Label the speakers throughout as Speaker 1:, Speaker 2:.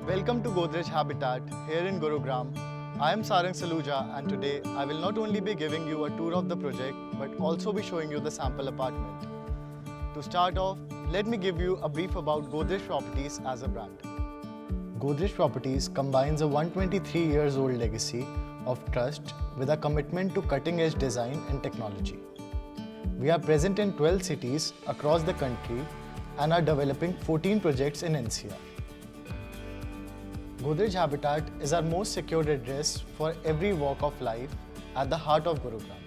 Speaker 1: Welcome to Godrej Habitat here in Gurugram. I am Sarang Saluja and today I will not only be giving you a tour of the project but also be showing you the sample apartment. To start off, let me give you a brief about Godrej Properties as a brand. Godrej Properties combines a 123 years old legacy of trust with a commitment to cutting-edge design and technology. We are present in 12 cities across the country and are developing 14 projects in NCR. Godrej Habitat is our most secured address for every walk of life at the heart of Gurugram.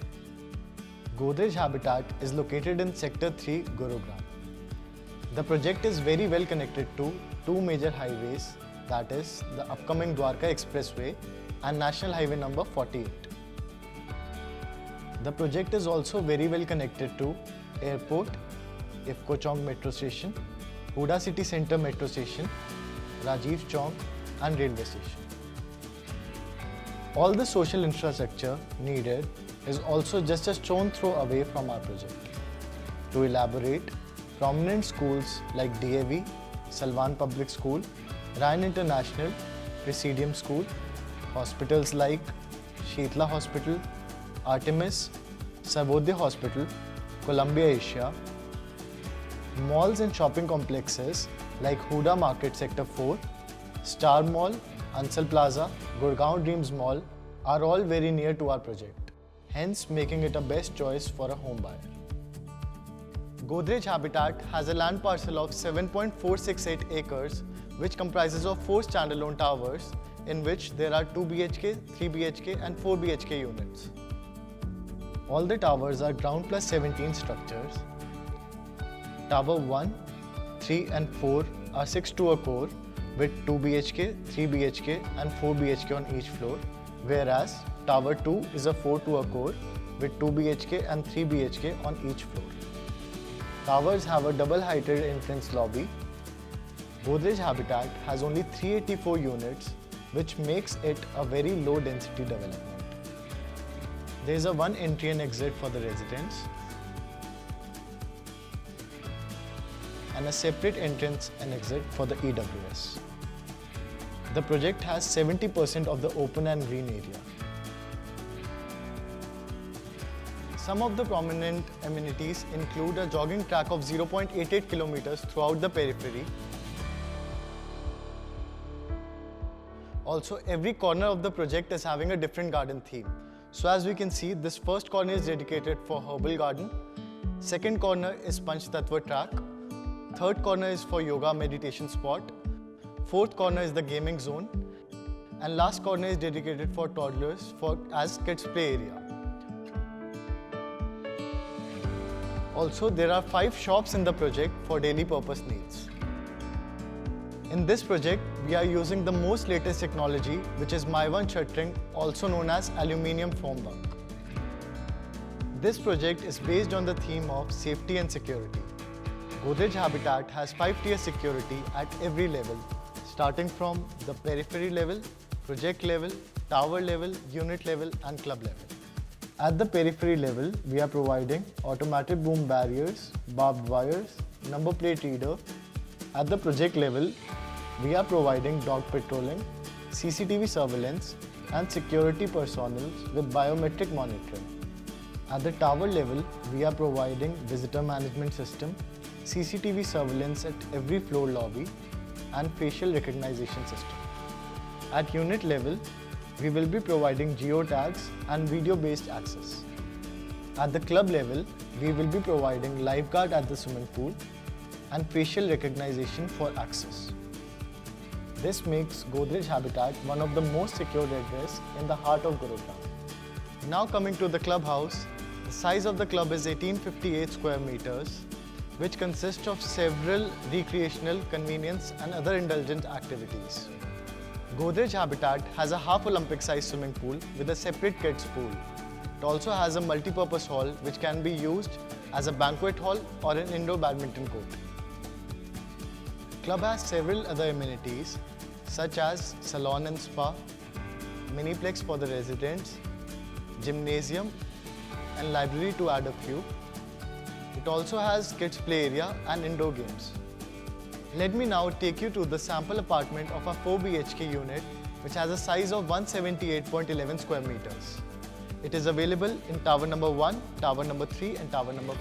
Speaker 1: Godrej Habitat is located in Sector 3, Gurugram. The project is very well connected to two major highways, that is the upcoming Dwarka Expressway and National Highway number 48. The project is also very well connected to Airport, Ifko Chowk Metro Station, Huda City Centre Metro Station, Rajiv Chowk and railway station. All the social infrastructure needed is also just a stone throw away from our project. To elaborate, prominent schools like DAV, Salwan Public School, Ryan International, Presidium School, hospitals like Sheetla Hospital, Artemis, Sarvodaya Hospital, Columbia Asia, malls and shopping complexes like Huda Market Sector 4, Star Mall, Ansal Plaza, Gurgaon Dreams Mall are all very near to our project, hence making it a best choice for a home buyer. Godrej Habitat has a land parcel of 7.468 acres which comprises of 4 standalone towers in which there are 2 BHK, 3 BHK and 4 BHK units. All the towers are ground plus 17 structures. Tower 1, 3 and 4 are 6 to a core with 2 BHK, 3 BHK and 4 BHK on each floor, whereas Tower 2 is a 4 to a core with 2 BHK and 3 BHK on each floor. Towers have a double-heighted entrance lobby. Godrej Habitat has only 384 units, which makes it a very low-density development. There is a one entry and exit for the residents and a separate entrance and exit for the EWS. The project has 70% of the open and green area. Some of the prominent amenities include a jogging track of 0.88 kilometers throughout the periphery. Also, every corner of the project is having a different garden theme. So as we can see, this first corner is dedicated for herbal garden. Second corner is Panch Tattva track. Third corner is for yoga meditation spot. Fourth corner is the gaming zone. And last corner is dedicated for toddlers as kids play area. Also, there are 5 shops in the project for daily purpose needs. In this project, we are using the most latest technology, which is My1 shuttering, also known as aluminium foam bunk. This project is based on the theme of safety and security. Godrej Habitat has 5-tier security at every level, starting from the periphery level, project level, tower level, unit level and club level. At the periphery level, we are providing automatic boom barriers, barbed wires, number plate reader. At the project level, we are providing dog patrolling, CCTV surveillance and security personnel with biometric monitoring. At the tower level, we are providing visitor management system, CCTV surveillance at every floor lobby and facial recognition system. At unit level, we will be providing geotags and video-based access. At the club level, we will be providing lifeguard at the swimming pool and facial recognition for access. This makes Godrej Habitat one of the most secured addresses in the heart of Gurugram. Now coming to the clubhouse, the size of the club is 1858 square meters, which consists of several recreational, convenience and other indulgent activities. Godrej Habitat has a half Olympic sized swimming pool with a separate kids pool. It also has a multi-purpose hall which can be used as a banquet hall or an indoor badminton court. Club has several other amenities such as salon and spa, miniplex for the residents, gymnasium and library to add a few. It also has kids play area and indoor games. Let me now take you to the sample apartment of a 4 BHK unit which has a size of 178.11 square meters. It is available in tower number 1, tower number 3 and tower number 4.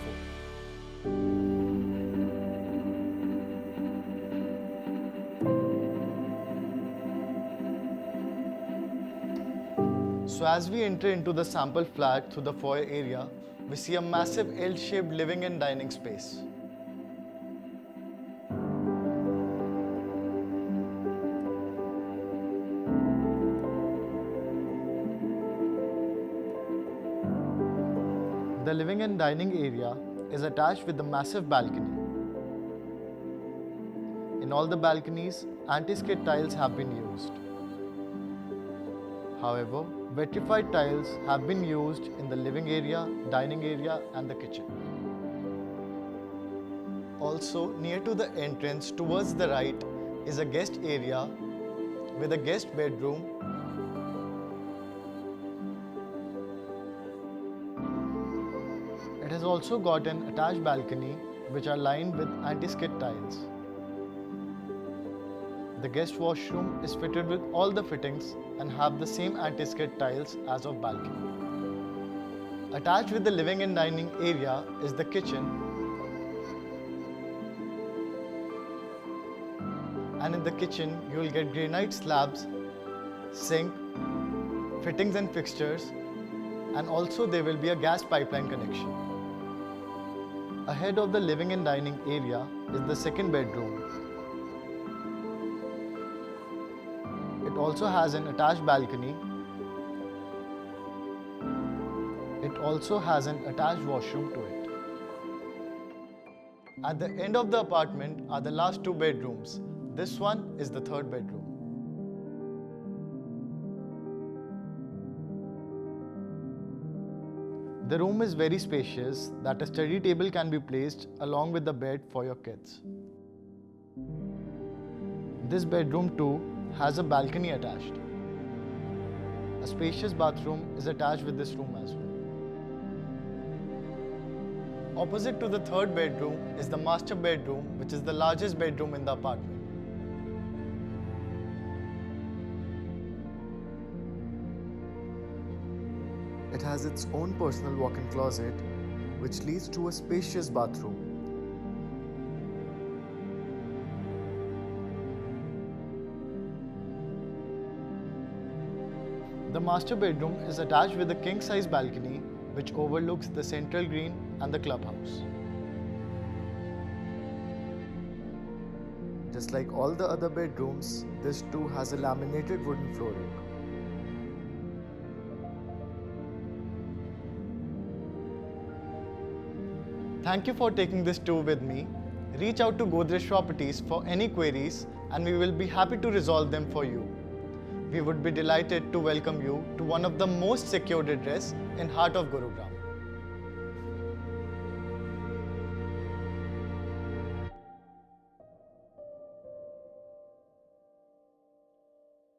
Speaker 1: So as we enter into the sample flat through the foyer area, we see a massive L-shaped living and dining space. The living and dining area is attached with a massive balcony. In all the balconies, anti-skid tiles have been used. However, vitrified tiles have been used in the living area, dining area and the kitchen. Also, near to the entrance towards the right is a guest area with a guest bedroom, it has also got an attached balcony which are lined with anti-skid tiles. The guest washroom is fitted with all the fittings and have the same anti-skid tiles as of balcony. Attached with the living and dining area is the kitchen, and in the kitchen you will get granite slabs, sink, fittings and fixtures, and also there will be a gas pipeline connection. Ahead of the living and dining area is the second bedroom. It also has an attached balcony. It also has an attached washroom to it. At the end of the apartment are the last two bedrooms. This one is the third bedroom. The room is very spacious that a study table can be placed along with the bed for your kids. This bedroom too has a balcony attached. A spacious bathroom is attached with this room as well. Opposite to the third bedroom is the master bedroom, which is the largest bedroom in the apartment. It has its own personal walk-in closet, which leads to a spacious bathroom. The master bedroom is attached with a king-size balcony which overlooks the central green and the clubhouse. Just like all the other bedrooms, this too has a laminated wooden flooring. Thank you for taking this tour with me. Reach out to Godrej Properties for any queries and we will be happy to resolve them for you. We would be delighted to welcome you to one of the most secured address in heart of Gurugram.